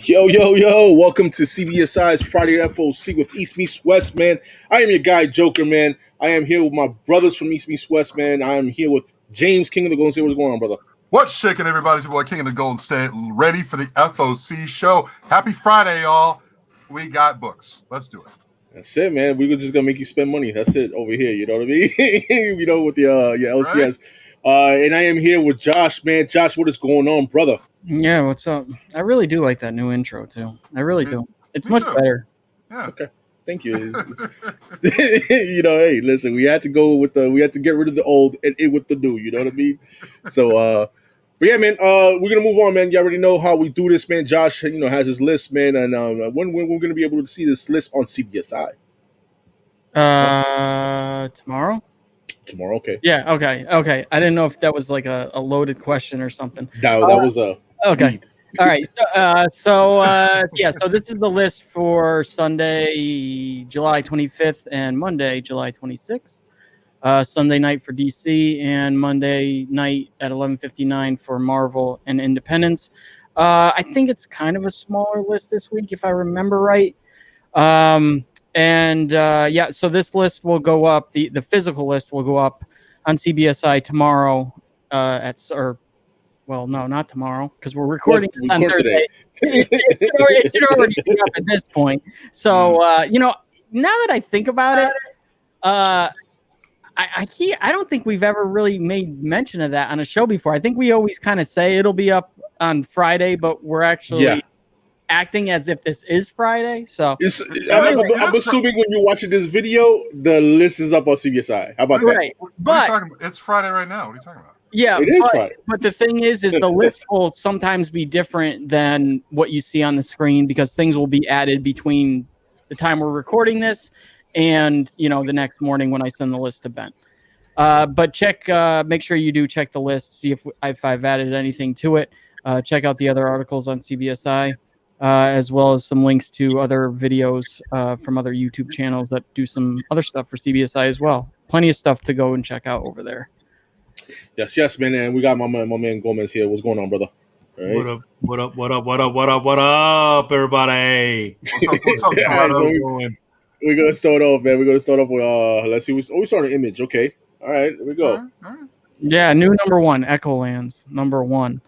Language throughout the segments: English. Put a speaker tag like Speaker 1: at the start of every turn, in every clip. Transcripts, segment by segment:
Speaker 1: Yo, yo, yo, welcome to CBSI's Friday FOC with East Meets West, man. I am your guy, Joker, man. I am here with my brothers from East Meets West, man. I am here with James, King of the Golden State. What's going on, brother?
Speaker 2: What's shaking, everybody? It's your boy, King of the Golden State, ready for the FOC show. Happy Friday, y'all. We got books. Let's do it.
Speaker 1: That's it, man. We're just going to make you spend money. That's it over here, you know what I mean? You know, with your LCS. Right? And I am here with Josh, man. Josh, what is going on, brother?
Speaker 3: Yeah, what's up? I really do like that new intro too. I really do. It's much better.
Speaker 2: Yeah.
Speaker 1: Okay. Thank you. You know, hey, listen, we had to get rid of the old and in with the new, you know what I mean? So but yeah, man, we're gonna move on, man. You already know how we do this, man. Josh, you know, has his list, man, and when we're gonna be able to see this list on CBSI?
Speaker 3: Tomorrow?
Speaker 1: Tomorrow, okay.
Speaker 3: Yeah, okay. I didn't know if that was like a loaded question or something.
Speaker 1: That was a
Speaker 3: okay.
Speaker 1: lead.
Speaker 3: All right. So this is the list for Sunday, July 25th and Monday, July 26th. Sunday night for DC and Monday night at 11:59 for Marvel and Independence. I think it's kind of a smaller list this week, if I remember right. So this list will go up. The physical list will go up on CBSI tomorrow. Not tomorrow because we're recording on Thursday. It should already be up at this point. So now that I think about it, I don't think we've ever really made mention of that on a show before. I think we always kind of say it'll be up on Friday, but we're actually acting as if this is Friday. So
Speaker 1: I'm assuming when you're watching this video, the list is up on CBSI. How about that?
Speaker 2: But it's Friday right now. What are you talking about?
Speaker 3: Yeah,
Speaker 1: it is Friday.
Speaker 3: But the thing is the list will sometimes be different than what you see on the screen because things will be added between the time we're recording this and the next morning when I send the list to Ben. But make sure you do check the list, see if I've added anything to it. Check out the other articles on CBSI. As well as some links to other videos from other YouTube channels that do some other stuff for CBSI as well. Plenty of stuff to go and check out over there.
Speaker 1: Yes, man. And we got my man Gomez here. What's going on, brother?
Speaker 4: Right. What up, everybody?
Speaker 2: What's up?
Speaker 1: We're gonna start off, man. We're gonna start off with let's see. We start an image. Okay. All right. Here we go.
Speaker 2: All right.
Speaker 3: Yeah, new number one, Echolands, number one.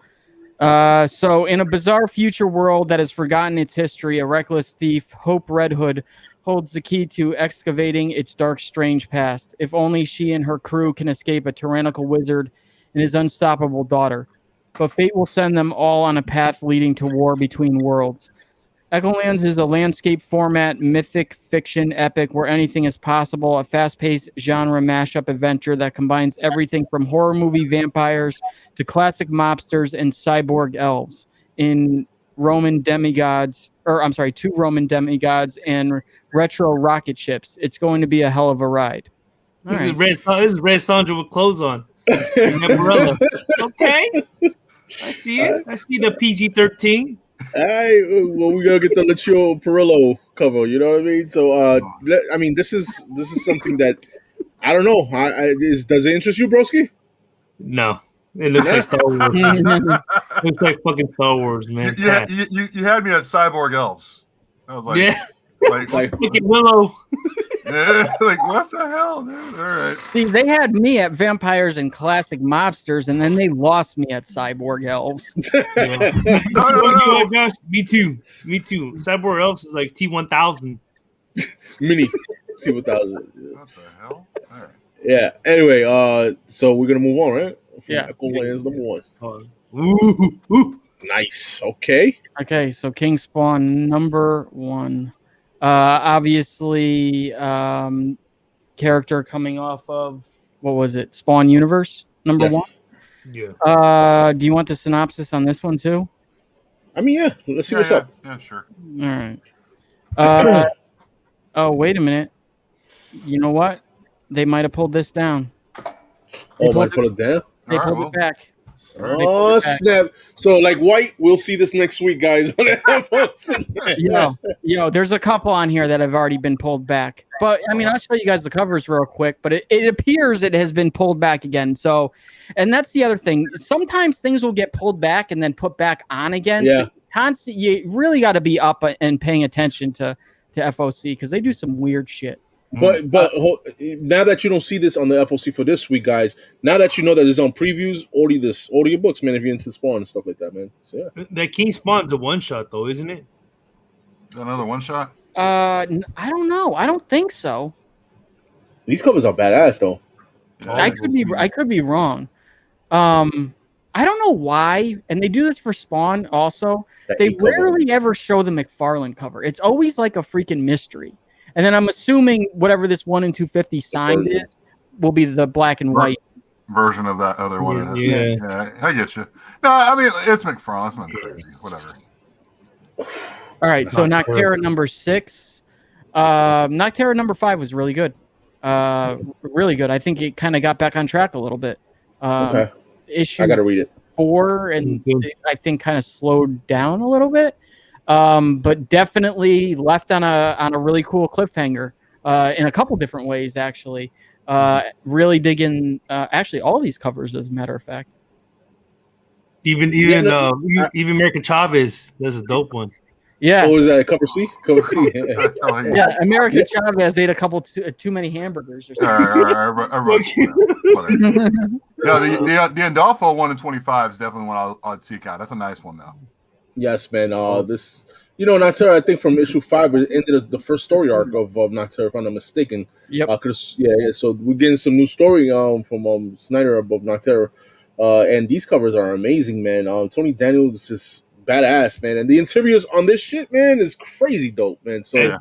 Speaker 3: So in a bizarre future world that has forgotten its history, a reckless thief, Hope Red Hood, holds the key to excavating its dark, strange past. If only she and her crew can escape a tyrannical wizard and his unstoppable daughter. But fate will send them all on a path leading to war between worlds. Echolands is a landscape format, mythic fiction epic where anything is possible, a fast-paced genre mashup adventure that combines everything from horror movie vampires to classic mobsters and cyborg elves in Roman demigods, two Roman demigods and retro rocket ships. It's going to be a hell of a ride.
Speaker 4: This is Red Sandra with clothes on. Okay. I see it. I see the PG-13.
Speaker 1: All right, well, we're gonna get the Lucio Perillo cover. You know what I mean? So, this is something that I don't know. Does it interest you, broski?
Speaker 4: No, it looks like Star Wars. It looks like fucking Star Wars, man.
Speaker 2: Yeah, you had me at cyborg elves. I was like, like
Speaker 4: fucking Willow.
Speaker 2: Like what the hell, dude? All right.
Speaker 3: See, they had me at vampires and classic mobsters, and then they lost me at cyborg elves.
Speaker 4: No. Me too. Cyborg elves is like T1000.
Speaker 1: Mini T1000.
Speaker 2: What the hell? All right.
Speaker 1: Yeah. Anyway, so we're gonna move on, right?
Speaker 3: Yeah.
Speaker 1: Echolands number one.
Speaker 4: Ooh.
Speaker 1: Nice. Okay.
Speaker 3: Okay, so King Spawn number one. Obviously, character coming off of what was it? Spawn Universe number one.
Speaker 4: Yeah.
Speaker 3: Do you want the synopsis on this one too?
Speaker 1: I mean, yeah. Let's see what's up.
Speaker 2: Yeah, sure.
Speaker 3: All right. Oh, wait a minute. You know what? They might have pulled this down.
Speaker 1: Might put it down.
Speaker 3: They pulled it back.
Speaker 1: Oh snap! So like White, we'll see this next week, guys.
Speaker 3: There's a couple on here that have already been pulled back. But I mean, I'll show you guys the covers real quick. But it appears it has been pulled back again. So, and that's the other thing. Sometimes things will get pulled back and then put back on again.
Speaker 1: Yeah.
Speaker 3: So constant. You really got to be up and paying attention to FOC because they do some weird shit.
Speaker 1: But now that you don't see this on the FOC for this week, guys, now that you know that it's on previews, order your books, man. If you're into Spawn and stuff like that, man. So yeah,
Speaker 4: That King Spawn's a one shot though, isn't it?
Speaker 2: Another one shot.
Speaker 3: I don't know. I don't think so.
Speaker 1: these covers are badass though.
Speaker 2: Yeah,
Speaker 3: I could be wrong. I don't know why, and they do this for Spawn also.
Speaker 1: That
Speaker 3: They
Speaker 1: eight cover.
Speaker 3: rarely ever show the McFarlane cover. It's always like a freaking mystery. And then I'm assuming whatever this 1 in 250 signed is will be the black and white.
Speaker 2: version of that other one.
Speaker 4: Yeah.
Speaker 2: I get you. No, I mean it's McFarlane. It's not crazy. Whatever.
Speaker 3: All right, so Noctera number 6. Noctera number 5 was really good. Really good. I think it kind of got back on track a little bit.
Speaker 1: Okay,
Speaker 3: Issue
Speaker 1: I gotta read it.
Speaker 3: 4, and I think kind of slowed down a little bit. But definitely left on a really cool cliffhanger in a couple different ways, actually. Really digging actually all these covers, as a matter of fact.
Speaker 4: Even American Chavez, that's a dope one.
Speaker 3: Yeah,
Speaker 1: Oh, is that cover C? Cover C.
Speaker 3: yeah. American Chavez ate a couple too many hamburgers or something.
Speaker 2: No, the Andolfo 1 in 25 is definitely one I'd seek out. That's a nice one now.
Speaker 1: Yes, man. This, Noctera, I think from issue 5, it ended the first story arc of Noctera, if I'm not mistaken.
Speaker 3: Yep.
Speaker 1: So we're getting some new story from Snyder about Noctera, and these covers are amazing, man. Tony Daniels is just badass, man, and the interiors on this shit, man, is crazy dope, man. So
Speaker 4: And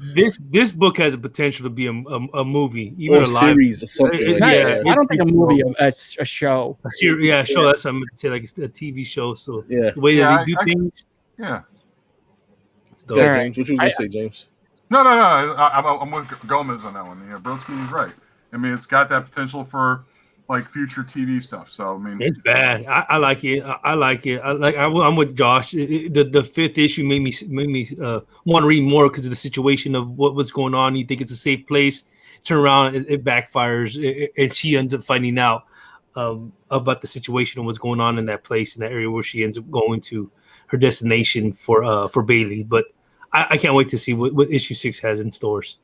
Speaker 4: this book has the potential to be a movie, even
Speaker 1: or
Speaker 4: a live
Speaker 1: series or something. Like
Speaker 4: Yeah.
Speaker 1: that.
Speaker 3: I don't think a movie, a show.
Speaker 4: a series. Yeah, show. That's what I'm going to say, like a TV show. So
Speaker 1: Yeah.
Speaker 4: the way
Speaker 2: Yeah,
Speaker 4: that they do things,
Speaker 2: Yeah.
Speaker 4: it's dope.
Speaker 1: Yeah,
Speaker 3: All right.
Speaker 1: James, what you was gonna say, James?
Speaker 2: No. I'm with Gomez on that one. Yeah, Broski's right. I mean, it's got that potential for like future TV stuff. So I mean,
Speaker 4: It's bad. I like it. I like it. I'm with Josh. The 5th issue made me want to read more because of the situation of what's going on. You think it's a safe place, turn around, it backfires, and she ends up finding out about the situation and what's going on in that place, in that area where she ends up going to her destination for Bailey. But I can't wait to see what issue 6 has in stores.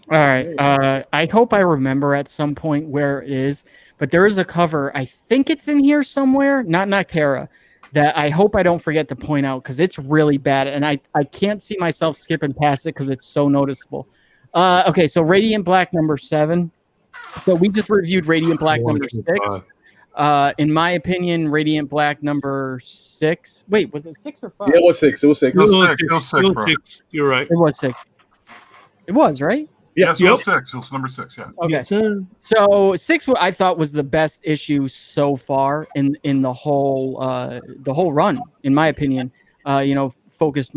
Speaker 3: All right. I hope I remember at some point where it is, but there is a cover. I think it's in here somewhere, not Noctera, that I hope I don't forget to point out because it's really bad, and I can't see myself skipping past it because it's so noticeable. Okay, so Radiant Black number 7. So we just reviewed Radiant Black number 6. In my opinion, Radiant Black number 6. Wait, was it 6 or 5?
Speaker 1: Yeah, it was 6. It was 6.
Speaker 2: It was 6, bro.
Speaker 4: You're right.
Speaker 3: It was 6. It was, right?
Speaker 2: Yes, it was 6. It was number 6. Yeah.
Speaker 3: Okay.
Speaker 4: Yes, sir.
Speaker 3: So 6, I thought was the best issue so far in the whole run, in my opinion. Focused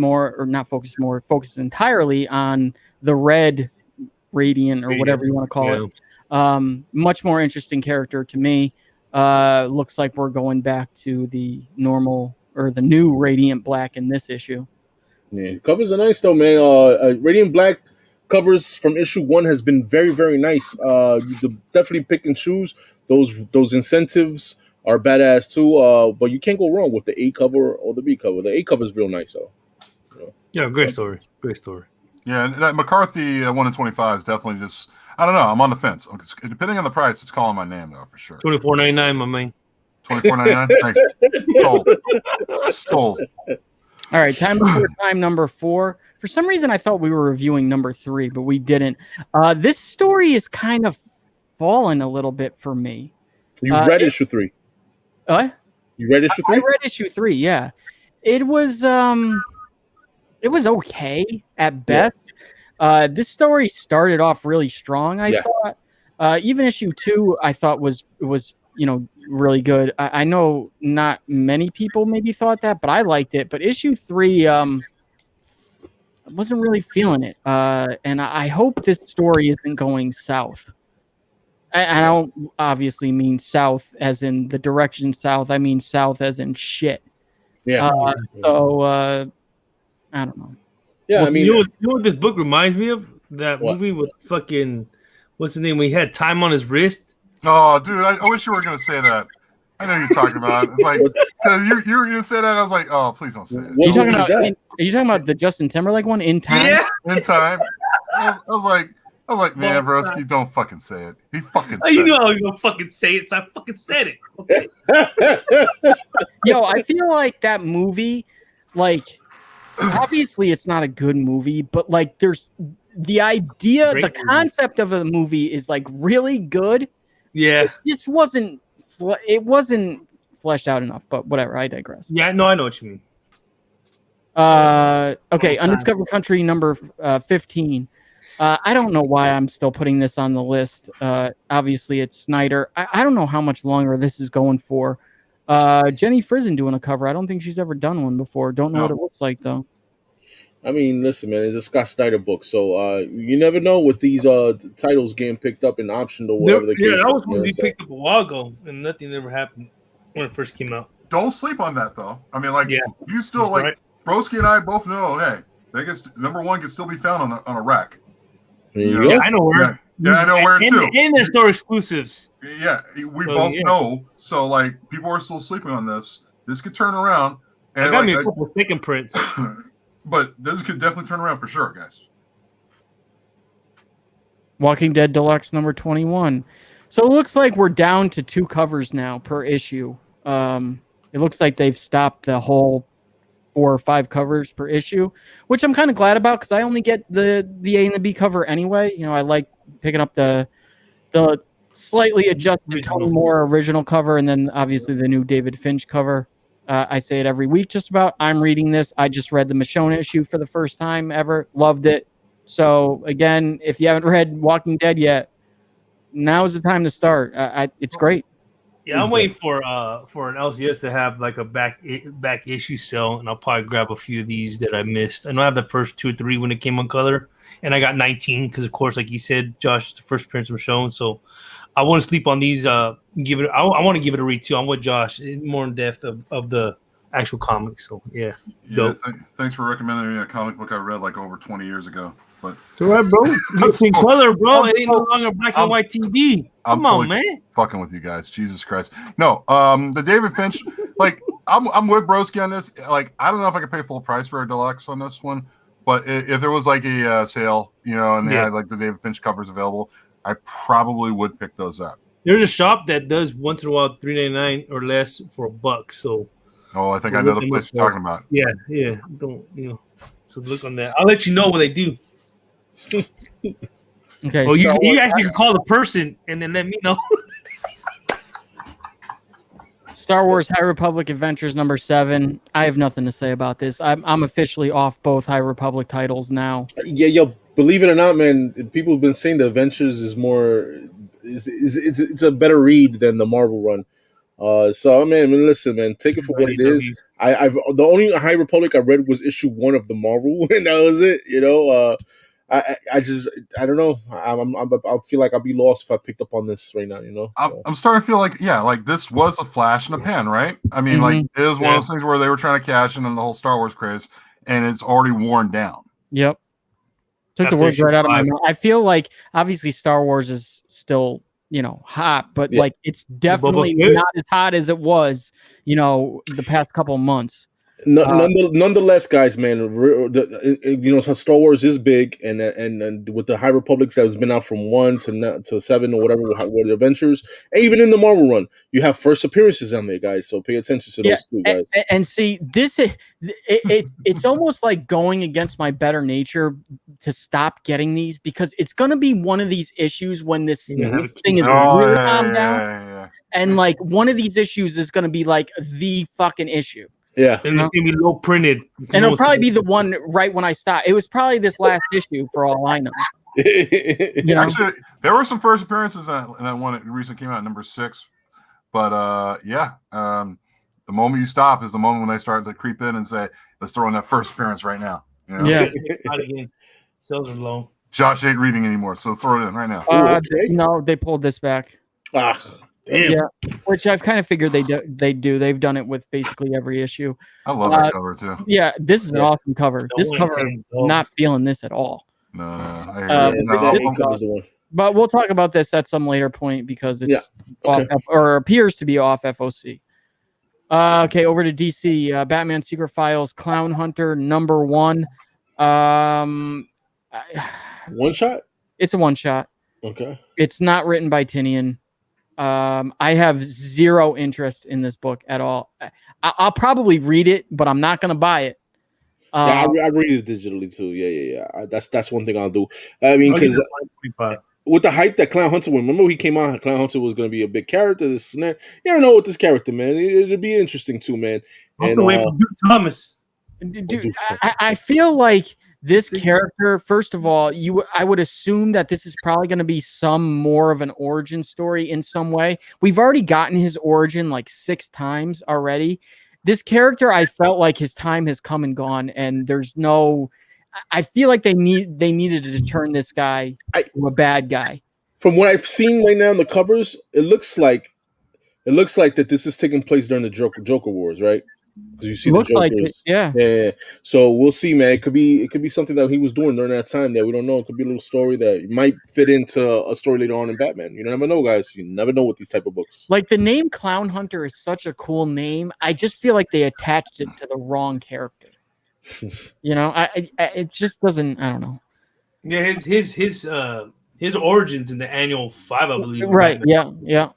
Speaker 3: entirely on the Red Radiant or whatever you want to call it. Much more interesting character to me. Looks like we're going back to the normal or the new Radiant Black in this issue.
Speaker 1: Yeah, covers are nice though, man. Radiant Black covers from issue 1 has been very, very nice. You definitely pick and choose. Those incentives are badass too. But you can't go wrong with the A cover or the B cover. The A cover is real nice though.
Speaker 4: Yeah, great story. Great story.
Speaker 2: Yeah, and that McCarthy 1 in 25 is definitely just. I don't know. I'm on the fence. Depending on the price, it's calling my name though for sure.
Speaker 4: $24.99, my man.
Speaker 2: $24.99. Thanks. Sold.
Speaker 3: All right, time before time number 4. For some reason, I thought we were reviewing number 3, but we didn't. This story is kind of fallen a little bit for me.
Speaker 1: You read issue 3.
Speaker 3: What?
Speaker 1: You read issue 3?
Speaker 3: I read issue 3. Yeah, it was okay at best. This story started off really strong. I thought even issue 2 I thought was really good. I know not many people maybe thought that, but I liked it. But issue 3 wasn't really feeling it. And I hope this story isn't going south. I don't obviously mean south as in the direction south. I mean south as in shit.
Speaker 1: Yeah.
Speaker 3: I don't know.
Speaker 1: Yeah, I mean,
Speaker 4: you know what this book reminds me of? That
Speaker 1: What?
Speaker 4: movie with fucking what's his name? When he had time on his wrist.
Speaker 2: Oh, dude, I wish you were going to say that. I know you're talking about. It's like because you said that, I was like, oh, please don't say it.
Speaker 3: Are you talking about the Justin Timberlake one, In Time?
Speaker 4: Yeah.
Speaker 2: In Time. I was like, man, broski, don't fucking say it. He fucking said
Speaker 4: you know how you gonna fucking say it, so I fucking said it. Okay.
Speaker 3: Yo, I feel like that movie, like, obviously it's not a good movie, but like there's the idea, the concept of the movie is like really good.
Speaker 4: Yeah.
Speaker 3: It just wasn't fleshed out enough, but whatever, I digress.
Speaker 4: Yeah, no, I know what you mean.
Speaker 3: Okay, Undiscovered Country number 15. I don't know why I'm still putting this on the list. Obviously, it's Snyder. I don't know how much longer this is going for. Jenny Frizen doing a cover. I don't think she's ever done one before. Don't know what it looks like, though.
Speaker 1: I mean, listen, man, it's a Scott Snyder book, so you never know with these titles getting picked up and optioned or whatever the case.
Speaker 4: Yeah, that was when we picked up a while ago, and nothing ever happened when it first came out.
Speaker 2: Don't sleep on that, though. I mean, like, you still, like, right. Broski and I both know, hey, number one can still be found on a rack.
Speaker 4: Yeah, I know where.
Speaker 2: Yeah, I know where too.
Speaker 4: And there's no exclusives.
Speaker 2: Yeah, we both know. So like, people are still sleeping on this. This could turn around. And
Speaker 4: I got me a couple of second prints.
Speaker 2: But this could definitely turn around for sure, guys.
Speaker 3: Walking Dead Deluxe number 21. So it looks like we're down to 2 covers now per issue. It looks like they've stopped the whole 4 or 5 covers per issue, which I'm kind of glad about because I only get the A and the B cover anyway. You know, I like picking up the slightly adjusted Tony Moore original cover and then obviously the new David Finch cover. I say it every week just about. I'm reading this. I just read the Michonne issue for the first time ever. Loved it. So again, if you haven't read Walking Dead yet, now is the time to start. It's great.
Speaker 4: Yeah, I'm waiting for an LCS to have like a back issue sale, and I'll probably grab a few of these that I missed. I know I have the first 2 or 3 when it came on color, and I got 19 because, of course, like you said, Josh, it's the first appearance was shown. So I want to sleep on these. I want to give it a read too. I'm with Josh, more in depth of the actual comics. So yeah.
Speaker 2: Thanks for recommending me a comic book I read like over 20 years ago. But
Speaker 4: it's all right, bro. It's in color, bro. It ain't no longer black and white TV. Come on, man.
Speaker 2: Fucking with you guys, Jesus Christ. No, the David Finch, like I'm with Broski on this. Like I don't know if I could pay full price for a deluxe on this one, but if there was like a sale, you know, and they had like the David Finch covers available, I probably would pick those up.
Speaker 4: There's a shop that does once in a while $3.99 or less for $1. So.
Speaker 2: Oh, I think I know the place you're talking about.
Speaker 4: Yeah. Don't So look on that. I'll let you know what they do.
Speaker 3: Okay.
Speaker 4: Well, you actually can call the person and then let me know.
Speaker 3: Star Wars High Republic Adventures number 7. I have nothing to say about this. I'm officially off both High Republic titles now.
Speaker 1: Yeah, yo, believe it or not, man, people have been saying the Adventures is more, it's a better read than the Marvel run. So man, listen, man, take it for what it is. I've the only High Republic I read was issue 1 of the Marvel, and that was it. You know, I don't know. I feel like I'll be lost if I picked up on this right now. You know,
Speaker 2: I'm starting to feel like this was a flash in the pan, right? I mean, like it was one of those things where they were trying to cash in on the whole Star Wars craze, and it's already worn down.
Speaker 3: Yep, took the words right out of my mouth. I feel like obviously Star Wars is still hot, but like it's definitely not as hot as it was, the past couple of months.
Speaker 1: Nonetheless, guys, man, Star Wars is big, and with the High Republics that has been out from 1 to 7 or whatever, the Adventures, and even in the Marvel run, you have first appearances on there, guys. So pay attention to those two guys.
Speaker 3: And see, this it's almost like going against my better nature to stop getting these because it's going to be one of these issues when this thing is really calmed down, and like one of these issues is going to be like the fucking issue.
Speaker 1: Yeah,
Speaker 4: and it's gonna be low printed,
Speaker 3: and it'll probably be the one right when I stop. It was probably this last issue, for all I know.
Speaker 2: Actually, there were some first appearances in that one that recently came out, number 6. But the moment you stop is the moment when they start to creep in and say, "Let's throw in that first appearance right now."
Speaker 3: Yeah,
Speaker 4: sales are low.
Speaker 2: Josh ain't reading anymore, so throw it in right now.
Speaker 3: No, they pulled this back.
Speaker 1: Damn.
Speaker 3: Yeah, which I've kind of figured they do. They've done it with basically every issue.
Speaker 2: I love that cover too.
Speaker 3: Yeah, this is an awesome cover. This cover, not feeling this at all.
Speaker 2: No.
Speaker 3: But we'll talk about this at some later point because it's
Speaker 1: okay.
Speaker 3: or appears to be off FOC. Okay, over to DC. Batman Secret Files, Clown Hunter #1.
Speaker 1: One shot.
Speaker 3: It's a one shot.
Speaker 1: Okay.
Speaker 3: It's not written by Tinian. I have zero interest in this book at all. I'll probably read it, but I'm not going to buy it.
Speaker 1: Yeah, I read it digitally too. Yeah. That's one thing I'll do. I mean, because with the hype that Clown Hunter, remember he came out, Clown Hunter was going to be a big character. This and that. You don't know with this character, man. It'll be interesting too, man.
Speaker 4: I'm still waiting for Duke Thomas.
Speaker 3: Dude, I feel like this character, first of all, I would assume that this is probably going to be some more of an origin story in some way. We've already gotten his origin like 6 times already. This character, I felt like his time has come and gone, and there's no. I feel like they needed to turn this guy to a bad guy.
Speaker 1: From what I've seen right now in the covers, it looks like that this is taking place during the Joker Wars, right? Because you see the Jokers,
Speaker 3: like it, yeah.
Speaker 1: So we'll see, man. It could be something that he was doing during that time that we don't know. It could be a little story that might fit into a story later on in Batman. You never know, guys. You never know with these type of books.
Speaker 3: Like the name Clown Hunter is such a cool name. I just feel like they attached it to the wrong character. You know, it just doesn't. I don't know.
Speaker 4: Yeah, his origins in the annual 5, I believe.
Speaker 3: Right. Yeah.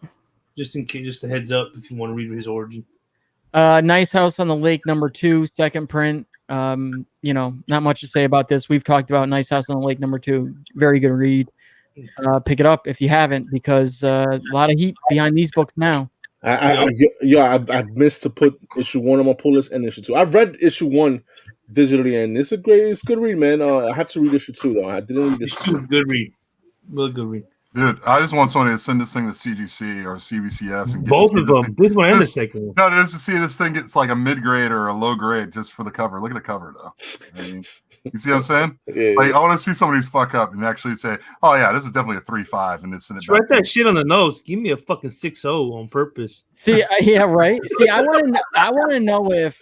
Speaker 4: Just in case, just a heads up if you want to read his origin.
Speaker 3: Nice House on the Lake #2, second print. You know, not much to say about this. We've talked about Nice House on the Lake #2. Very good read. Pick it up if you haven't, because a lot of heat behind these books now.
Speaker 1: I missed to put issue 1 on my pull list and issue 2. I've read issue 1 digitally, and it's a good read, man. I have to read issue 2 though. I didn't read issue 2.
Speaker 4: Good read, really good read.
Speaker 2: Dude, I just want somebody to send this thing to CGC or CBCS and get
Speaker 4: both of them. This one and the second one.
Speaker 2: No, just to see this thing gets like a mid grade or a low grade just for the cover. Look at the cover though. I mean, you see what I'm saying?
Speaker 1: Yeah.
Speaker 2: Like I want to see somebody's fuck up and actually say, "Oh yeah, this is definitely a 3.5," and it's in it.
Speaker 4: Write that shit on the nose. Give me a fucking 6.0 on purpose.
Speaker 3: See, yeah, right. See, I want to know if,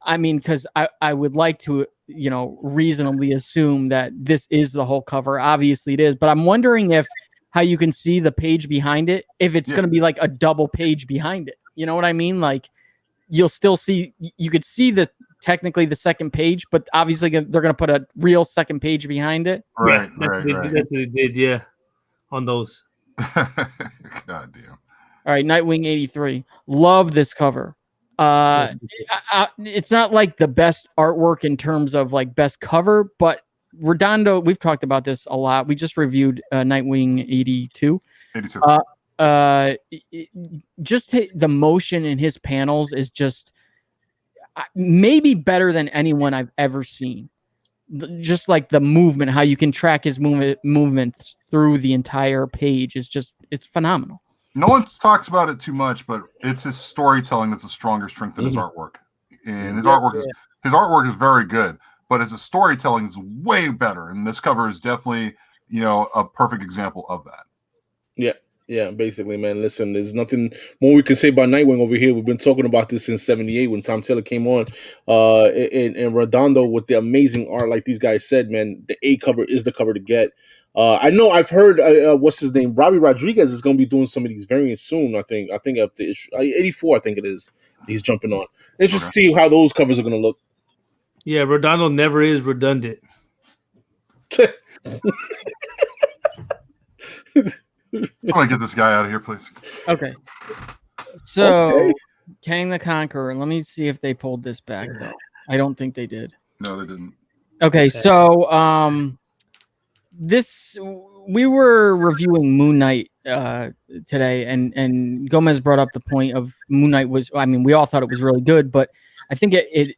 Speaker 3: I mean, because I would like to, you know, reasonably assume that this is the whole cover. Obviously, it is, but I'm wondering if how you can see the page behind it, if it's going to be like a double page behind it. You know what I mean? Like you'll still see, you could see technically the second page, but obviously they're going to put a real second page behind it.
Speaker 2: Right,
Speaker 4: yeah,
Speaker 2: right.
Speaker 4: That's what they did, yeah, on those.
Speaker 2: God damn.
Speaker 3: All right, Nightwing 83. Love this cover. It's not like the best artwork in terms of like best cover, but Redondo, we've talked about this a lot. We just reviewed Nightwing 82. 82. Just the motion in his panels is just maybe better than anyone I've ever seen. Just like the movement, how you can track his movements through the entire page is it's phenomenal.
Speaker 2: No one talks about it too much, but it's his storytelling that's a stronger strength than his artwork. And his artwork is very good. But as a storytelling is way better, and this cover is definitely, you know, a perfect example of that.
Speaker 1: Yeah, basically, man. Listen, there's nothing more we can say about Nightwing over here. We've been talking about this since '78 when Tom Taylor came on, and Redondo with the amazing art, like these guys said, man. The A cover is the cover to get. I know I've heard what's his name, Robbie Rodriguez is going to be doing some of these variants soon. I think after issue 84, I think it is. He's jumping on. Let's just see how those covers are going to look.
Speaker 4: Yeah, Redondo never is redundant.
Speaker 2: Somebody get this guy out of here, please.
Speaker 3: Okay. So, Kang the Conqueror. Let me see if they pulled this back, though. I don't think they did.
Speaker 2: No, they didn't.
Speaker 3: Okay, so we were reviewing Moon Knight today, and Gomez brought up the point of Moon Knight we all thought it was really good, but I think it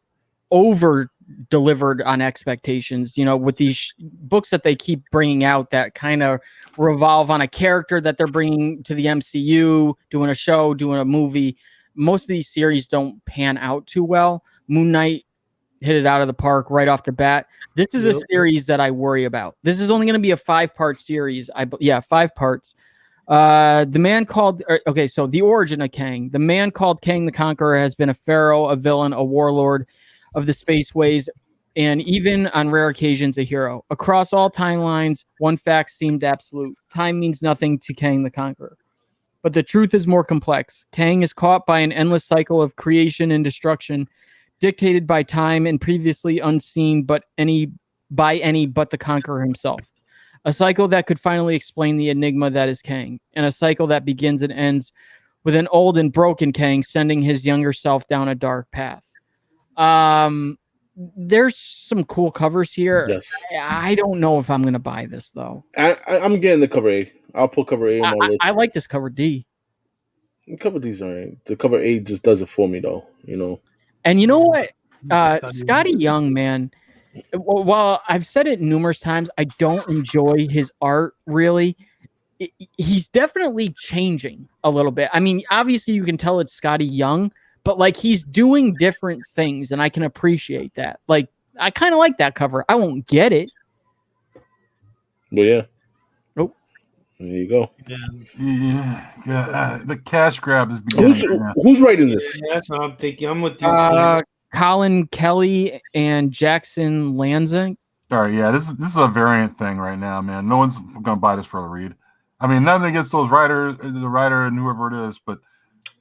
Speaker 3: over delivered on expectations, you know, with these books that they keep bringing out that kind of revolve on a character that they're bringing to the MCU, doing a show, doing a movie. Most of these series don't pan out too well. Moon Knight hit it out of the park right off the bat. This is a series that I worry about. This is only going to be a 5-part series. 5 parts. The man called, so the origin of Kang. The man called Kang the Conqueror has been a pharaoh, a villain, a warlord of the spaceways and even on rare occasions, a hero. Across all timelines, one fact seemed absolute. Time means nothing to Kang the Conqueror. But the truth is more complex. Kang is caught by an endless cycle of creation and destruction, dictated by time and previously unseen but the Conqueror himself. A cycle that could finally explain the enigma that is Kang, and a cycle that begins and ends with an old and broken Kang sending his younger self down a dark path. There's some cool covers here.
Speaker 1: Yes.
Speaker 3: I don't know if I'm going to buy this, though.
Speaker 1: I'm getting the cover A. I'll put cover A on my list.
Speaker 3: I like this cover D.
Speaker 1: Cover D's alright. The cover A just does it for me, though. You know.
Speaker 3: And you know what? Scotty Young, man. While I've said it numerous times, I don't enjoy his art really. He's definitely changing a little bit. I mean, obviously you can tell it's Scotty Young, but like he's doing different things, and I can appreciate that. Like I kind of like that cover. I won't get it.
Speaker 1: Well, yeah.
Speaker 3: Nope.
Speaker 1: There you go.
Speaker 2: Yeah. The cash grab is beginning.
Speaker 1: Who's writing this?
Speaker 4: Yeah, that's what I'm thinking. I'm with you.
Speaker 3: Colin Kelly and Jackson Lanza.
Speaker 2: Sorry, yeah, this is a variant thing right now, man. No one's gonna buy this for the read. I mean, nothing against those writers, the writer and whoever it is, but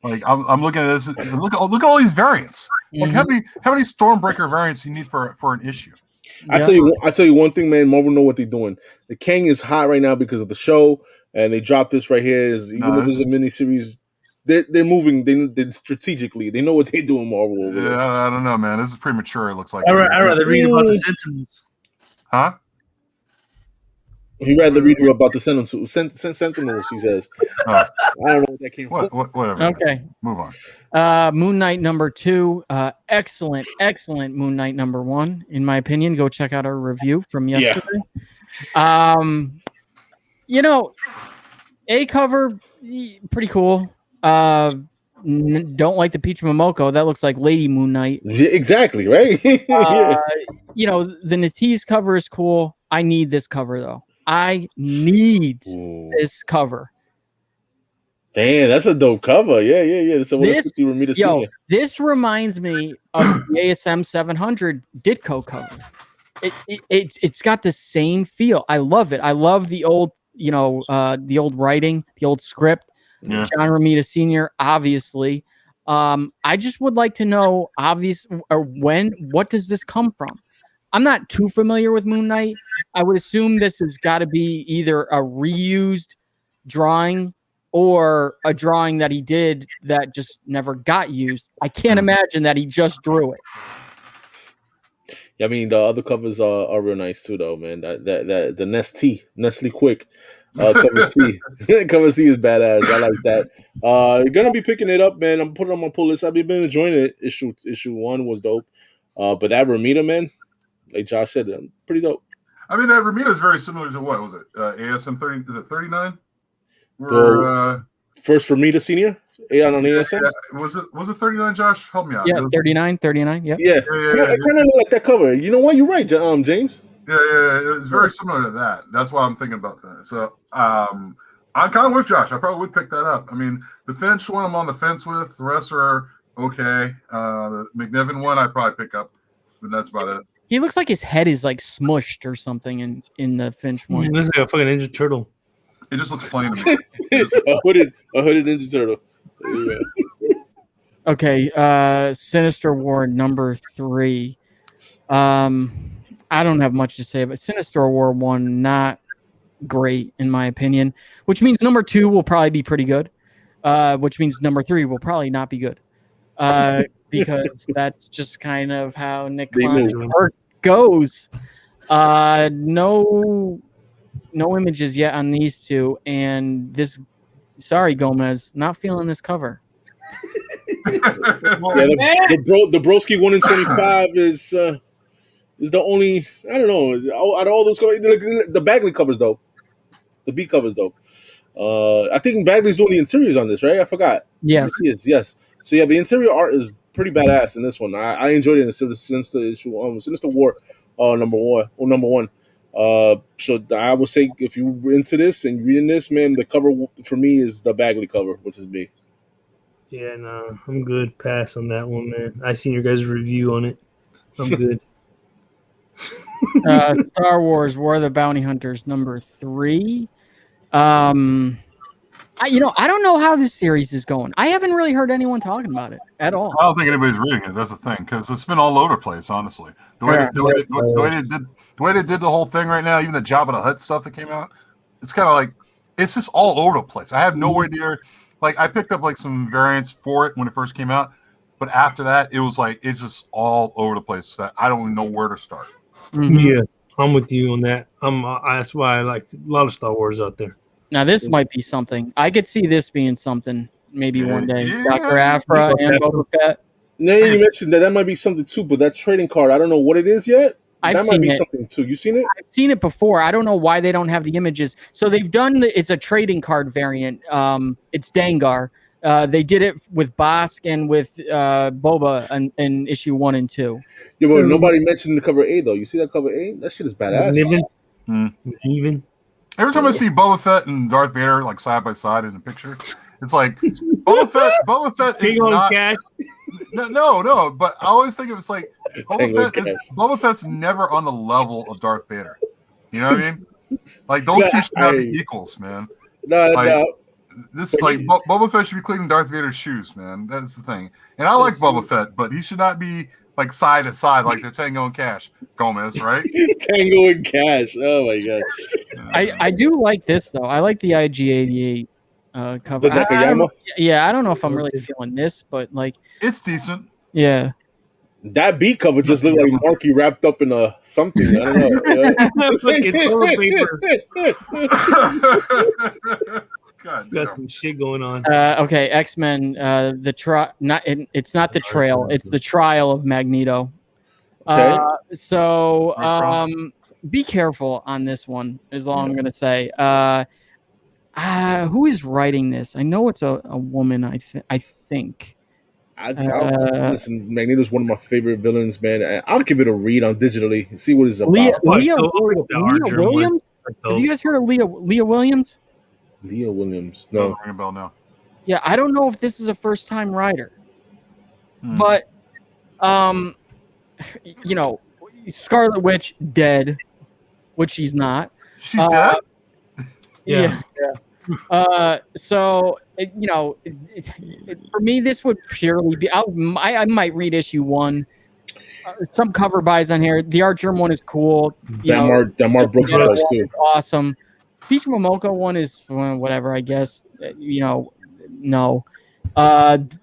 Speaker 2: like I'm looking at this. Look at all these variants. Like how many Stormbreaker variants you need for an issue?
Speaker 1: I tell you one thing, man. Marvel know what they're doing. The Kang is hot right now because of the show, and they dropped this right here. Even though this is a miniseries, they're moving. They strategically. They know what they're doing. Marvel. Over there.
Speaker 2: I don't know, man. This is premature. It looks like.
Speaker 4: I'd rather read about the Sentinels.
Speaker 2: Huh?
Speaker 1: He'd rather read about the Sentinels, he says. Oh. I don't know what that came from.
Speaker 2: Whatever.
Speaker 3: Okay.
Speaker 2: Move on.
Speaker 3: Moon Knight number 2. Excellent Moon Knight number 1, in my opinion. Go check out our review from yesterday. Yeah. A cover, pretty cool. Don't like the Peach Momoko. That looks like Lady Moon Knight.
Speaker 1: Exactly, right?
Speaker 3: The Natisse cover is cool. I need this cover, though. I need this cover.
Speaker 1: Damn, that's a dope cover. Yeah. It's a 150 Ramita Senior.
Speaker 3: This reminds me of the ASM 700 Ditko cover. It's got the same feel. I love it. I love the old, the old writing, the old script. Yeah. John Romita Sr., obviously. I just would like to know, what does this come from? I'm not too familiar with Moon Knight. I would assume this has got to be either a reused drawing or a drawing that he did that just never got used. I can't imagine that he just drew it.
Speaker 1: Yeah, I mean, the other covers are real nice too, though, man. That the Nestle Quick cover C. Cover C is badass. I like that. You're gonna be picking it up, man. I'm putting it on my pull list. I've been enjoying it. Issue 1 was dope. But that Ramita, man, like Josh said, pretty dope.
Speaker 2: I mean, that Ramita is very similar to what was it? ASM 30? Is it 39?
Speaker 1: First Ramita Senior on ASM.
Speaker 2: Yeah. Was it 39, Josh? Help me out.
Speaker 3: Yeah, 39. Yeah.
Speaker 1: I kind of like that cover. You know what? You're right, James.
Speaker 2: Yeah, it's very similar to that. That's why I'm thinking about that. So, I'm kind of with Josh. I probably would pick that up. I mean, the Finch one I'm on the fence with. The rest are okay. The McNiven one I'd probably pick up, but that's about it.
Speaker 3: He looks like his head is like smushed or something in the Finch one.
Speaker 4: He looks like a fucking Ninja Turtle.
Speaker 2: It just looks plain to me.
Speaker 1: a hooded Ninja Turtle. Yeah.
Speaker 3: Okay, Sinister War number 3. I don't have much to say, but Sinister War 1, not great in my opinion, which means number 2 will probably be pretty good, which means number 3 will probably not be good, because that's just kind of how Nick Klein's work goes. No images yet on these two, and this. Sorry, Gomez, not feeling this cover.
Speaker 1: The Broski 1 in 25 is the only. I don't know. Out of all those covers, the Bagley covers though. The B covers though. I think Bagley's doing the interiors on this, right? I forgot.
Speaker 3: Yes.
Speaker 1: He is. Yes. So yeah, the interior art is pretty badass in this one. I enjoyed it in the Sinister issue, Sinister War, number 1. So I would say if you're into this and reading this, man, the cover for me is the Bagley cover, which is B.
Speaker 4: Yeah, no, I'm good. Pass on that one, man. I seen your guys' review on it. I'm good.
Speaker 3: Star Wars: War of the Bounty Hunters number 3. I don't know how this series is going. I haven't really heard anyone talking about it at all.
Speaker 2: I don't think anybody's reading it. That's the thing, because it's been all over the place. Honestly, the way they did the whole thing right now, even the Jabba the Hutt stuff that came out, it's kind of like it's just all over the place. I have no idea. Like I picked up like some variants for it when it first came out, but after that, it was like it's just all over the place. That I don't even know where to start.
Speaker 3: Mhm.
Speaker 4: Yeah, I'm with you on that. That's why I like a lot of Star Wars out there.
Speaker 3: Now this might be something. I could see this being something maybe one day.
Speaker 2: Yeah.
Speaker 3: Dr. Aphra and Boba Fett.
Speaker 1: Now you mentioned that might be something too, but that trading card, I don't know what it is yet.
Speaker 3: I've
Speaker 1: That might
Speaker 3: seen
Speaker 1: be
Speaker 3: it.
Speaker 1: something too. You seen it?
Speaker 3: I've seen it before. I don't know why they don't have the images. So they've done it's a trading card variant. It's Dengar. They did it with Bosk and with Boba in issue 1 and 2.
Speaker 1: Yeah, but nobody mentioned the cover A though. You see that cover A? That shit is badass.
Speaker 4: Even.
Speaker 2: Every time I see Boba Fett and Darth Vader like side by side in the picture, it's like Boba Fett is not.
Speaker 4: Cash.
Speaker 2: No. But I always think it was like
Speaker 1: Tango
Speaker 2: Boba Fett's never on the level of Darth Vader. You know what I mean? Like those two should not be equals, man.
Speaker 1: No.
Speaker 2: This like Boba Fett should be cleaning Darth Vader's shoes, man. That's the thing. And I like Boba Fett, but he should not be like side to side like they're Tango and Cash Gomez, right?
Speaker 1: Tango and Cash. Oh my god.
Speaker 3: I do like this though. I like the IG88 cover.
Speaker 1: The Nakayama?
Speaker 3: I don't know if I'm really feeling this, but like
Speaker 2: it's decent.
Speaker 3: Yeah.
Speaker 1: That B cover just looked like Marky wrapped up in a something. I don't know.
Speaker 4: Fucking toilet paper.
Speaker 2: God,
Speaker 4: Got some shit going on.
Speaker 3: Okay, X-Men. It's not the trail. It's the trial of Magneto.
Speaker 1: Okay.
Speaker 3: Be careful on this one. Is all I'm gonna say. Who is writing this? I know it's a woman. I think.
Speaker 1: Listen, Magneto's one of my favorite villains, man. I'll give it a read on digitally. See what it's about.
Speaker 3: Leah
Speaker 4: Art
Speaker 3: Williams. Have you guys heard of Leah Williams?
Speaker 1: Leah Williams.
Speaker 2: No,
Speaker 1: No.
Speaker 2: ring a bell now.
Speaker 3: Yeah, I don't know if this is a first-time writer, but Scarlet Witch dead, which she's not.
Speaker 2: She's dead.
Speaker 3: Yeah. So for me, this would purely be. I might read issue 1. Some cover buys on here. The Art Germ one is cool.
Speaker 1: That Mark Brooks does too.
Speaker 3: Is awesome. Peach Momoko one is whatever, I guess. No.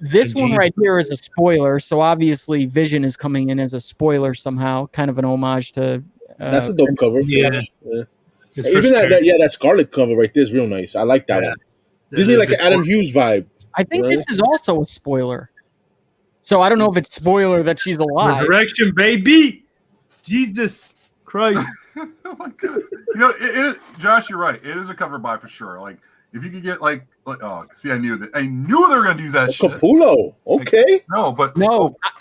Speaker 3: This one right here is a spoiler, so obviously Vision is coming in as a spoiler somehow, kind of an homage to.
Speaker 1: That's a dope cover.
Speaker 4: Yeah.
Speaker 1: Even that Scarlet cover right there is real nice. I like that one. Gives me like an Adam Hughes vibe.
Speaker 3: I think this is also a spoiler. So I don't know if it's spoiler that she's alive.
Speaker 4: Resurrection, baby. Jesus Christ.
Speaker 2: Oh my god! You know, it is, Josh. You're right. It is a cover buy for sure. Like, if you could get like see, I knew they were gonna do that shit.
Speaker 1: Capullo. Okay.
Speaker 3: No,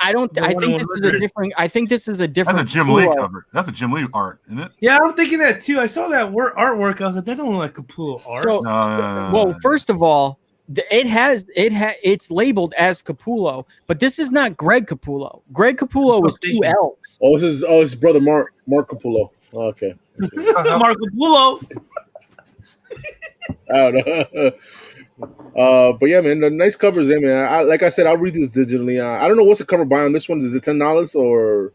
Speaker 3: I don't. I think this is a different. I think this is a different.
Speaker 2: That's a Jim Lee cover. That's a Jim Lee art, isn't it?
Speaker 4: Yeah, I'm thinking that too. I saw that artwork. I was like, that don't look like Capullo art.
Speaker 3: So, well, first of all, it's labeled as Capullo, but this is not Greg Capullo. Greg Capullo is 2 L's.
Speaker 1: Oh, this is his brother Mark Capullo. Oh, okay.
Speaker 4: Mark Capullo.
Speaker 1: I don't know. But yeah, man, the nice covers there, man. Like I said, I'll read this digitally. I don't know what's the cover buy on this one. Is it $10 or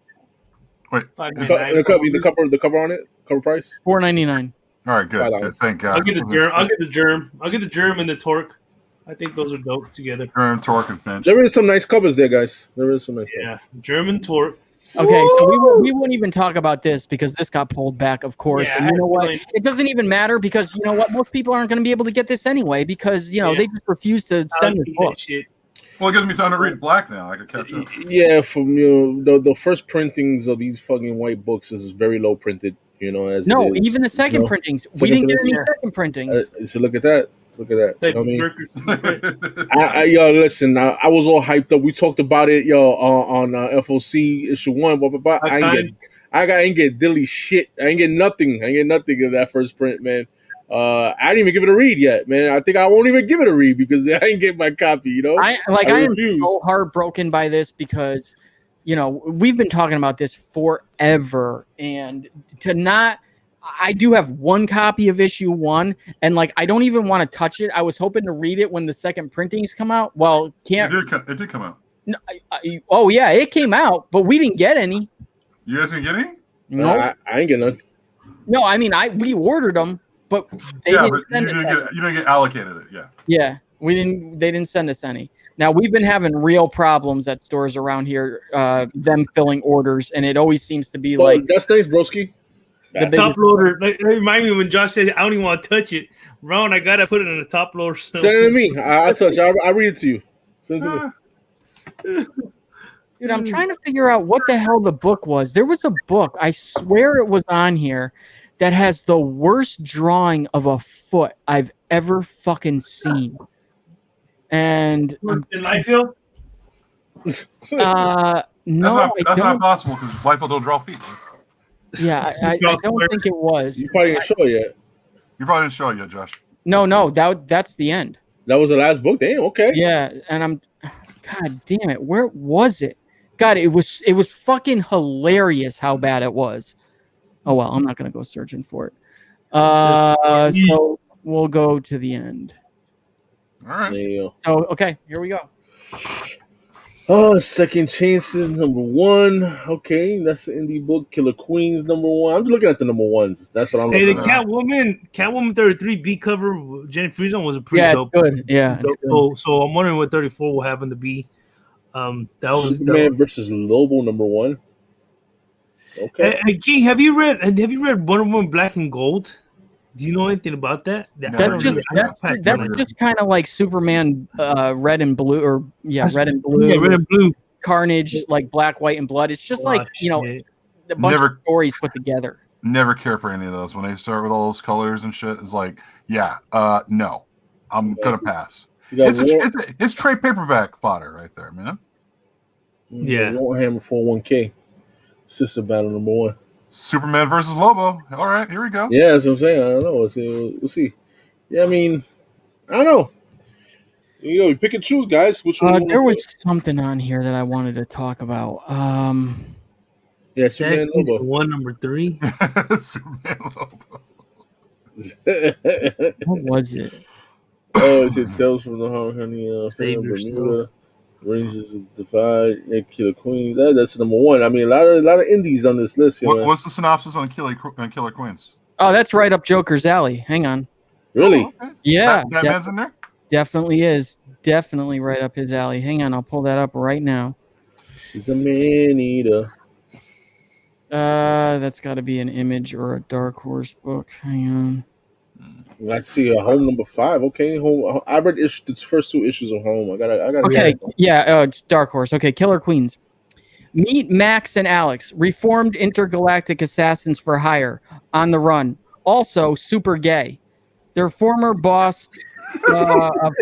Speaker 2: wait?
Speaker 1: The cover on it? Cover price?
Speaker 3: $4.99.
Speaker 2: All right, good. Thank God.
Speaker 4: I'll get the germ. I'll get the germ and the torque. I think those are dope together.
Speaker 2: Germ, torque, and Finch.
Speaker 1: There is some nice covers there, guys. There is some nice
Speaker 4: covers.
Speaker 1: German
Speaker 4: torque.
Speaker 3: Okay, so we won't even talk about this because this got pulled back, of course.
Speaker 4: Yeah,
Speaker 3: and you know what? It doesn't even matter because you know what? Most people aren't going to be able to get this anyway because they just refuse to send this book.
Speaker 2: Well, it gives me time to read Black now. I can catch up.
Speaker 1: Yeah, from the first printings of these fucking white books is very low printed.
Speaker 3: Even the second printings. We didn't get any second printings.
Speaker 1: So look at that. Look at that. Listen. I was all hyped up. We talked about it, on FOC issue 1. Blah, blah, blah. I ain't get dilly shit. I ain't get nothing. Of that first print, man. I didn't even give it a read yet, man. I think I won't even give it a read because I ain't get my copy. I
Speaker 3: am so heartbroken by this because we've been talking about this forever, and I do have one copy of issue 1, and like I don't even want to touch it. I was hoping to read it when the second printings come out. Well,
Speaker 2: It did come out.
Speaker 3: No, oh yeah, it came out, but we didn't get any.
Speaker 2: You guys didn't get any?
Speaker 3: No,
Speaker 1: I ain't getting none.
Speaker 3: No, I mean we ordered them, but they didn't send us any.
Speaker 2: You didn't get allocated it. Yeah.
Speaker 3: Yeah, they didn't send us any. Now we've been having real problems at stores around here, them filling orders, and it always seems to be like
Speaker 1: that's nice, broski.
Speaker 4: The top loader. It remind me when Josh said, "I don't even want to touch it." Ron, I gotta put it in the top loader. So.
Speaker 1: Send it to me. I'll touch it. I'll read it to you. Send it to me.
Speaker 3: Dude, I'm trying to figure out what the hell the book was. There was a book, I swear it was on here, that has the worst drawing of a foot I've ever fucking seen. And
Speaker 4: in Liefeld?
Speaker 3: No,
Speaker 2: that's not possible because Liefeld don't draw feet.
Speaker 3: Yeah, I don't think it was.
Speaker 1: You probably didn't show it yet.
Speaker 2: You probably didn't show it yet, Josh.
Speaker 3: No, that's the end.
Speaker 1: That was the last book. Damn, okay.
Speaker 3: Yeah, and God damn it, where was it? God, it was fucking hilarious how bad it was. Oh well, I'm not gonna go searching for it. So we'll go to the end.
Speaker 2: All right.
Speaker 1: There you go.
Speaker 3: So okay, here we go.
Speaker 1: Oh, Second Chances, number 1. Okay, that's the indie book. Killer Queens, number 1. I'm just looking at the number 1s. That's what I'm looking at.
Speaker 4: Catwoman 33 B cover, Jenny Friesen was a pretty dope.
Speaker 3: Good. Yeah,
Speaker 4: dope.
Speaker 3: good.
Speaker 4: So I'm wondering what 34 will happen to be. That was
Speaker 1: Superman versus Lobo, number 1. Okay.
Speaker 4: Hey, King, have you read Wonder Woman Black and Gold? Do you know anything about that?
Speaker 3: That's just kind of like Superman red and blue, or red and blue.
Speaker 4: Yeah, red and blue.
Speaker 3: Carnage, like black, white, and blood. It's just a bunch of stories put together.
Speaker 2: Never care for any of those. When they start with all those colors and shit, it's like, no, I'm gonna pass. It's trade paperback fodder right there, man.
Speaker 4: Yeah.
Speaker 1: Warhammer 41K. Sister Battle number 1.
Speaker 2: Superman versus Lobo. All right, here we go.
Speaker 1: Yeah, that's what I'm saying. I don't know. We'll see. Yeah, I mean, I don't know. You pick and choose, guys. Which one?
Speaker 3: There was something on here that I wanted to talk about.
Speaker 1: Yeah, Superman Lobo.
Speaker 4: 1, number 3.
Speaker 2: Superman Lobo.
Speaker 3: What was it?
Speaker 1: Oh, shit! Tales from the Honey, Bermuda, Rangers of Divide, Killer Queens. That's number 1. I mean, a lot of indies on this list.
Speaker 2: What's the synopsis on Killer Queens?
Speaker 3: Oh, that's right up Joker's alley. Hang on.
Speaker 1: Really?
Speaker 2: Oh, okay.
Speaker 3: Yeah.
Speaker 2: Batman's in there?
Speaker 3: Definitely is. Definitely right up his alley. Hang on, I'll pull that up right now.
Speaker 1: She's a man-eater.
Speaker 3: That's got to be an Image or a Dark Horse book. Hang on.
Speaker 1: I see Home number 5. Okay, Home. I read the first 2 issues of Home. I gotta.
Speaker 3: Okay, yeah, it's Dark Horse. Okay, Killer Queens. Meet Max and Alex, reformed intergalactic assassins for hire, on the run. Also, super gay. Their former boss, a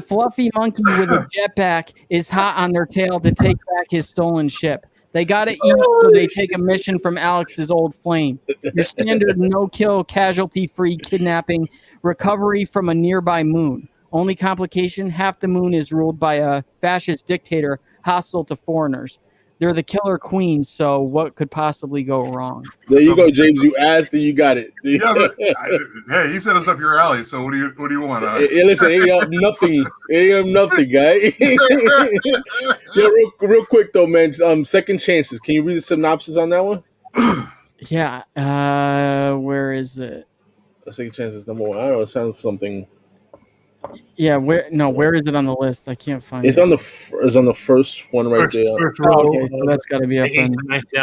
Speaker 3: fluffy monkey with a jetpack, is hot on their tail to take back his stolen ship. They gotta eat, so they take a mission from Alex's old flame. Your standard no-kill, casualty-free kidnapping, recovery from a nearby moon. Only complication, half the moon is ruled by a fascist dictator hostile to foreigners. They're the Killer Queens, so what could possibly go wrong?
Speaker 1: There you go, James. You asked and you got it.
Speaker 2: Yeah, but, hey, he said it's up your alley. So what do you want?
Speaker 1: Hey, listen, ain't nothing, guy. Yeah, real quick though, man. Second Chances. Can you read the synopsis on that one?
Speaker 3: Yeah. Where is it?
Speaker 1: Second Chances number 1. I don't know. It sounds something.
Speaker 3: Yeah. Where is it on the list? I can't find it.
Speaker 1: It's on the first one right there.
Speaker 4: First row.
Speaker 3: Okay, so that's got to be up.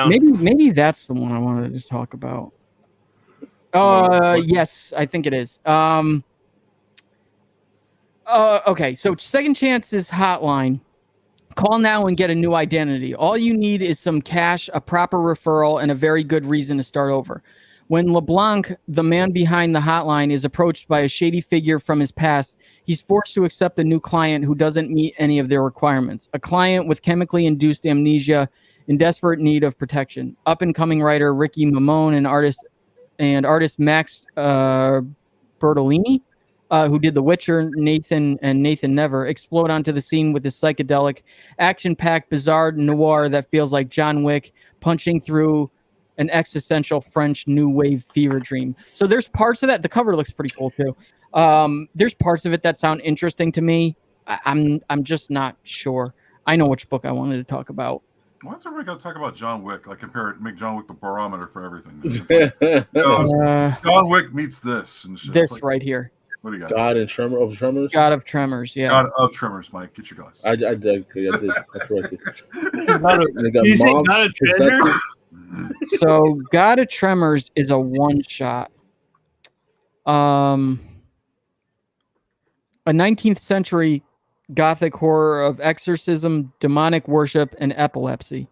Speaker 3: Maybe that's the one I wanted to talk about. Yes, I think it is. Okay, so Second Chances hotline. Call now and get a new identity. All you need is some cash, a proper referral, and a very good reason to start over. When LeBlanc, the man behind the hotline, is approached by a shady figure from his past, he's forced to accept a new client who doesn't meet any of their requirements. A client with chemically induced amnesia in desperate need of protection. Up-and-coming writer Ricky Mamone and artist Max Bertolini. who did The Witcher, Nathan Never, explode onto the scene with this psychedelic, action-packed, bizarre noir that feels like John Wick punching through an existential French new wave fever dream. So there's parts of that. The cover looks pretty cool too. There's parts of it that sound interesting to me. I'm just not sure. I know which book I wanted to talk about.
Speaker 2: Why is everybody got to talk about John Wick? Like make John Wick the barometer for everything. Like, John Wick meets this and shit.
Speaker 3: This
Speaker 2: like,
Speaker 3: right here.
Speaker 2: What do you got?
Speaker 1: God of Tremors.
Speaker 3: God of Tremors. Yeah.
Speaker 2: God of Tremors, Mike. Get your glasses.
Speaker 1: I did. I corrected.
Speaker 4: You say God of Treasure?
Speaker 3: So God of Tremors is a one-shot. A 19th century Gothic horror of exorcism, demonic worship, and epilepsy.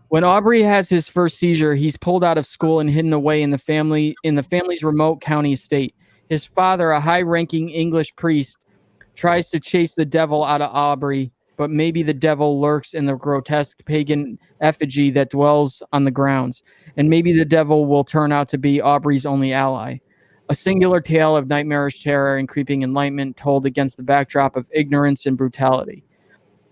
Speaker 3: When Aubrey has his first seizure, he's pulled out of school and hidden away in the family's remote county estate. His father, a high-ranking English priest, tries to chase the devil out of Aubrey, but maybe the devil lurks in the grotesque pagan effigy that dwells on the grounds, and maybe the devil will turn out to be Aubrey's only ally. A singular tale of nightmarish terror and creeping enlightenment told against the backdrop of ignorance and brutality.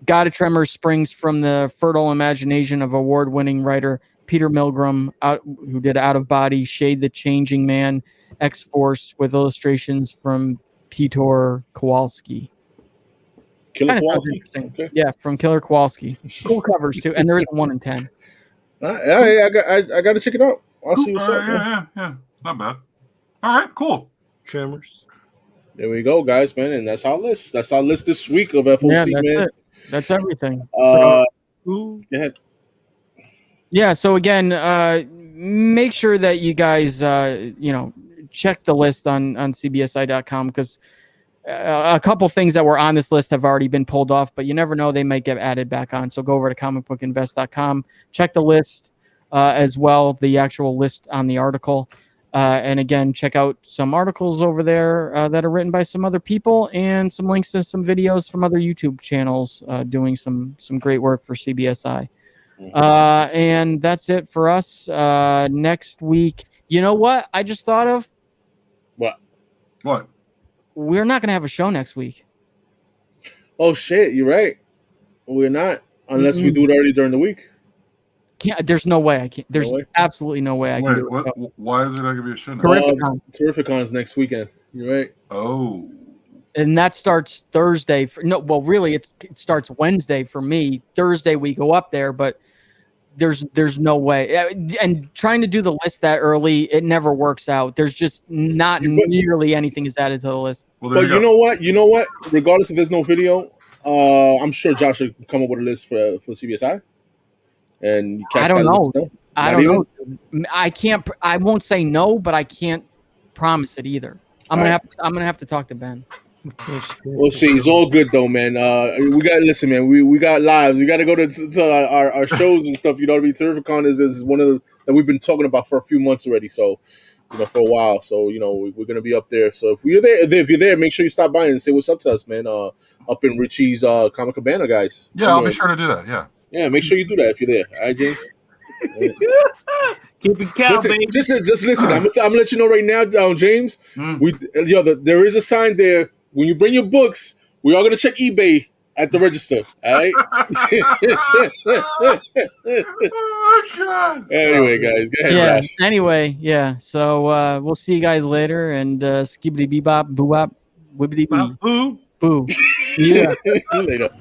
Speaker 3: God of Tremors springs from the fertile imagination of award-winning writer Peter Milgrom, who did Out of Body, Shade the Changing Man, X-Force, with illustrations from Peter Kowalski.
Speaker 1: Killer Kowalski?
Speaker 3: Okay. Yeah, from Killer Kowalski. Cool covers, too. And there is 1 in 10.
Speaker 1: I got to check it out. I'll see what's up.
Speaker 2: Yeah. Not bad. All right, cool.
Speaker 4: Tremors.
Speaker 1: There we go, guys, man. And that's our list. That's our list this week of FOC, man.
Speaker 3: That's everything.
Speaker 1: Go ahead.
Speaker 3: Yeah, so again, make sure that you guys, check the list on CBSI.com, because a couple things that were on this list have already been pulled off, but you never know, they might get added back on. So go over to comicbookinvest.com, check the list as well, the actual list on the article. And again, check out some articles over there that are written by some other people, and some links to some videos from other YouTube channels doing some great work for CBSI. And that's it for us. Next week, you know what I just thought of?
Speaker 2: What?
Speaker 3: We're not going to have a show next week.
Speaker 1: Oh, shit. You're right. We're not. Unless we do it already during the week.
Speaker 3: There's no way I can't. There's absolutely no way I can do it.
Speaker 2: Why is it not going to be a show?
Speaker 1: Terrificon is next weekend. You're right.
Speaker 2: Oh.
Speaker 3: And that starts Thursday. Really, it starts Wednesday for me. Thursday we go up there, but there's no way. And trying to do the list that early, it never works out. There's just not nearly anything is added to the list.
Speaker 1: Well, you know what? Regardless if there's no video, I'm sure Josh should come up with a list for CBSI. And
Speaker 3: I don't know. I don't know. I can't. I won't say no, but I can't promise it either. I'm gonna have to talk to Ben.
Speaker 1: We'll see. It's all good though, man. We got lives. We got to go to our shows and stuff. You know what I mean? Terrificon is one of the that we've been talking about for a few months already. So, for a while. So, we're gonna be up there. So if you're there, make sure you stop by and say what's up to us, man. Up in Richie's Comic Cabana, guys.
Speaker 2: Yeah, I'll be sure to do that. Yeah.
Speaker 1: Yeah, make sure you do that if you're there. All right, James.
Speaker 4: Keep it count, baby.
Speaker 1: Just listen. I'm gonna let you know right now, James. There is a sign there. When you bring your books, we are gonna check eBay at the register. All right.
Speaker 2: Oh my God.
Speaker 1: Anyway, guys, go ahead, Josh.
Speaker 3: Anyway, yeah. So we'll see you guys later, and skibbity bebop, boo bop, wibbity boo, boo. Yeah.
Speaker 1: Later.